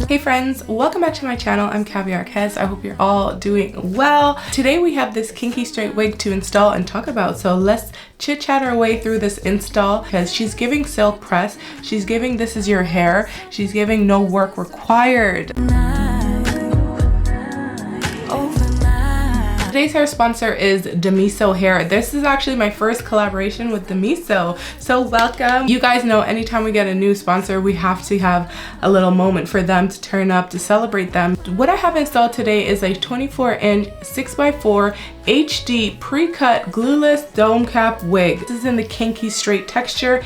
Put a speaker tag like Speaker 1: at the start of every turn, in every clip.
Speaker 1: Hey friends, welcome back to my channel. I'm Caviar Kes. I hope you're all doing well. Today we have this kinky straight wig to install and talk about, so let's chit chat our way through this install because she's giving silk press, she's giving this is your hair, she's giving no work required. Today's hair sponsor is Demiso Hair. This is actually my first collaboration with Demiso, so welcome. You guys know anytime we get a new sponsor, we have to have a little moment for them to turn up to celebrate them. What I have installed today is a 24-inch 6x4 HD pre-cut glueless dome cap wig. This is in the kinky straight texture.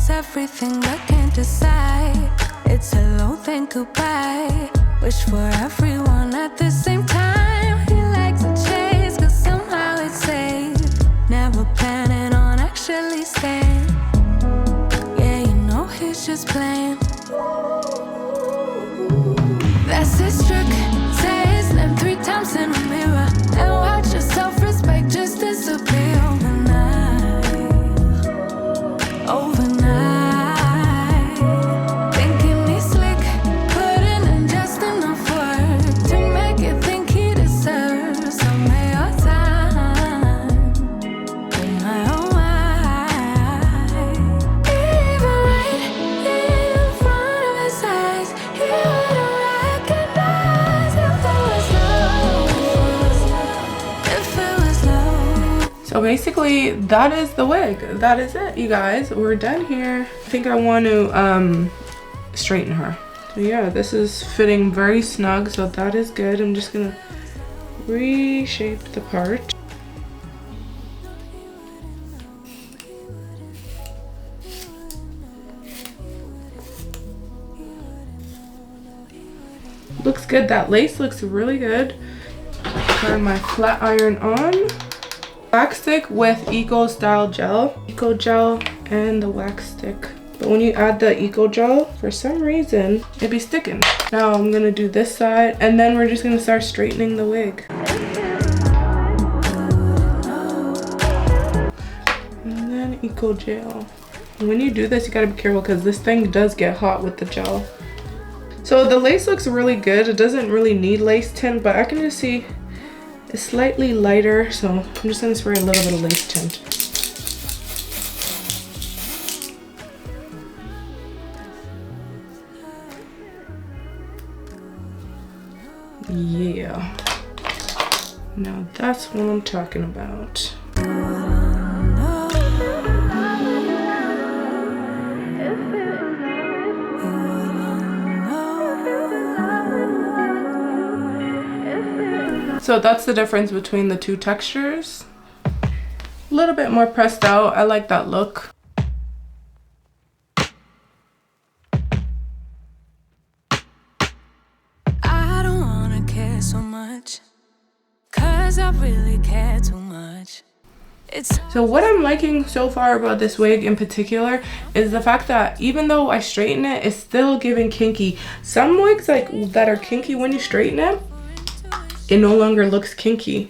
Speaker 2: Everything but can't decide. It's a low thing goodbye. Wish for everyone at the same time. He likes to chase, cause somehow it's safe. Never planning on actually staying. Yeah, you know he's just playing. That's his trick. Say his name 3 times in the mirror and watch your self-respect just disappear overnight. Overnight.
Speaker 1: So basically that is the wig. That is it, you guys. We're done here. I think I want to straighten her. So yeah, this is fitting very snug, so that is good. I'm just gonna reshape the part. Looks good. That lace looks really good. Turn my flat iron on. Wax stick with Eco Style Gel. Eco Gel and the wax stick. But when you add the Eco Gel, for some reason, it be sticking. Now I'm gonna do this side and then we're just gonna start straightening the wig. And then Eco Gel. And when you do this, you gotta be careful because this thing does get hot with the gel. So the lace looks really good. It doesn't really need lace tint, but I can just see it's slightly lighter, so I'm just gonna spray a little bit of lace tint. Yeah. Now that's what I'm talking about. So that's the difference between the two textures. A little bit more pressed out. I like that look.
Speaker 2: I don't wanna care so much, cause I really care too much.
Speaker 1: So what I'm liking so far about this wig in particular is the fact that even though I straighten it, it's still giving kinky. Some wigs that are kinky, when you straighten it no longer looks kinky.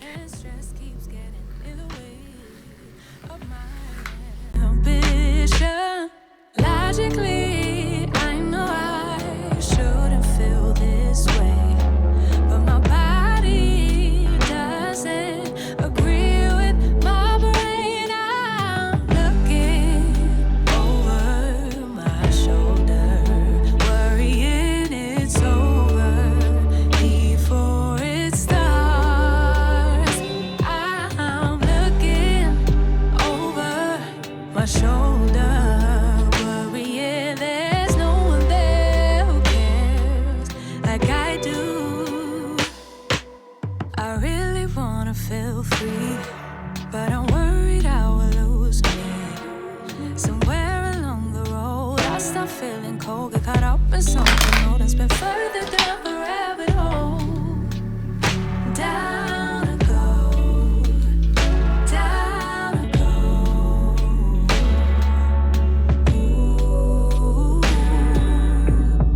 Speaker 2: Logically, I know I shouldn't feel this way, but my body doesn't agree with my brain. I'm looking over my shoulder, worrying it's over before it starts. hole, get caught up in something old and spin further down the rabbit hole. Down I go, down I go. Ooh.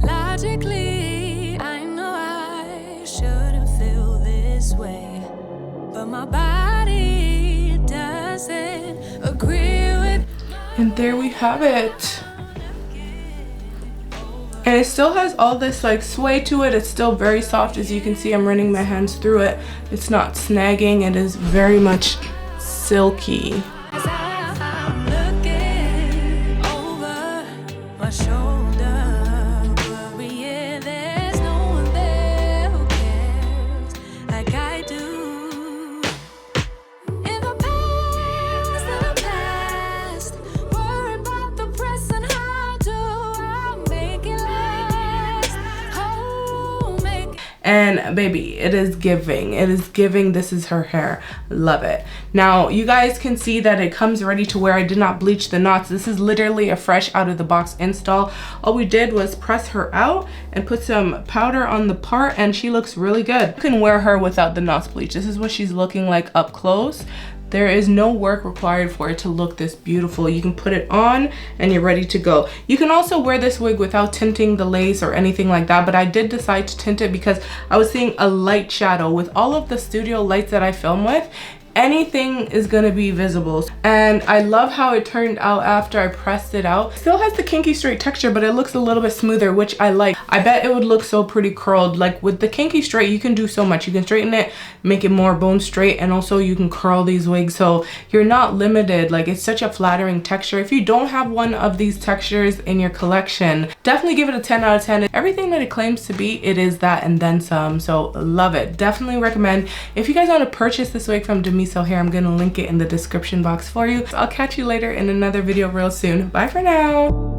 Speaker 2: Logically, I know I shouldn't feel this way, but my body doesn't agree with.
Speaker 1: And there we have it. And it still has all this like sway to it. It's still very soft. As you can see, I'm running my hands through it. It's not snagging. It is very much silky.
Speaker 2: As I'm looking over my shoulder, worrying there's no one there who cares like I do. In the past, worry about the present. How do I make it last? Oh, make it.
Speaker 1: And baby, it is giving. It is giving. This is her hair. Love it. Now, you guys can see that it comes ready to wear. I did not bleach the knots. This is literally a fresh out of the box install. All we did was press her out and put some powder on the part, and she looks really good. You can wear her without the knots bleach. This is what she's looking like up close. There is no work required for it to look this beautiful. You can put it on and you're ready to go. You can also wear this wig without tinting the lace or anything like that, but I did decide to tint it because I was seeing a light shadow. With all of the studio lights that I film with, anything is gonna be visible. And I love how it turned out after I pressed it out. It still has the kinky straight texture, but it looks a little bit smoother, which I like. I bet it would look so pretty curled. Like with the kinky straight, you can do so much. You can straighten it, make it more bone straight, and also you can curl these wigs, so you're not limited. Like, it's such a flattering texture. If you don't have one of these textures in your collection, definitely give it a 10 out of 10. Everything that it claims to be, it is that and then some, so love it. Definitely recommend. If you guys want to purchase this wig from Damiso Hair, I'm gonna link it in the description box for you. So I'll catch you later in another video real soon. Bye for now.